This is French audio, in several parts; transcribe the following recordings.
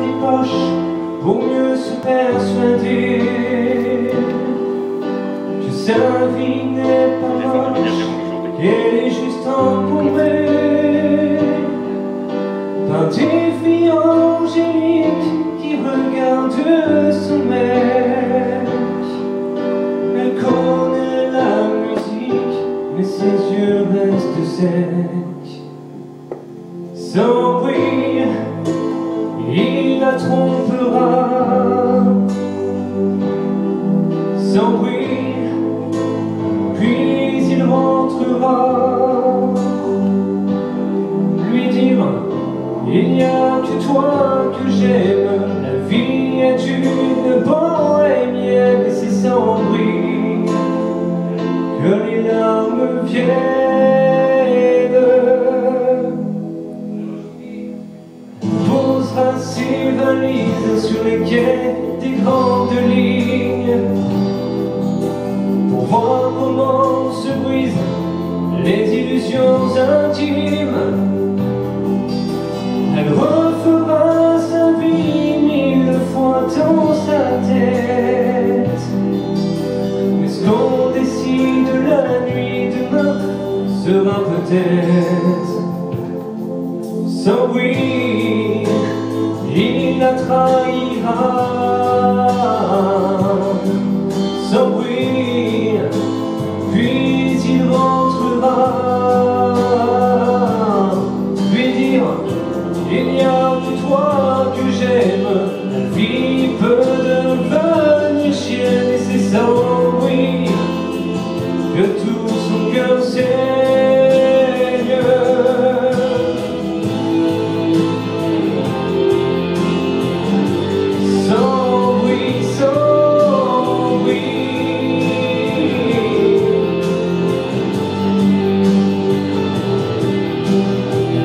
des poches pour mieux se persuader que sa vie n'est pas moche, qu'elle est juste encombrée par des filles angéliques qui regardent son mec. Elle connaît la musique, mais ses yeux restent secs. Sans bruit, il la trompera. Sans bruit, puis il rentrera. Lui dire, il n'y a que toi que j'aime. La vie est une bohémienne, et c'est sans bruit que les larmes viennent. Posera ses valises sur les quais des grandes lignes pour voir comment se brisent les illusions intimes. Elle refera sa vie 1000 fois dans sa tête. Mais ce qu'on décide la nuit demain sera peut-être sans bruit. Il la trahira. Sans bruit, puis il rentrera. Lui dire, il n'y a que toi que j'aime. La vie peut devenir chienne, et c'est sans bruit que tout son cœur saigne.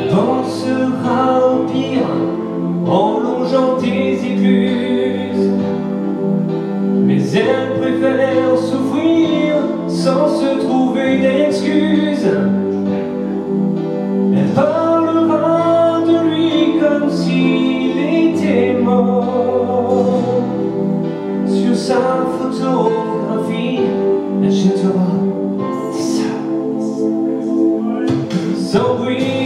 Pensera au pire en longeant des écluses, mais elle préfère souffrir sans se trouver d'excuses. Elle parlera de lui comme s'il était mort. Sur sa photographie, elle jettera des sables. Sans bruit,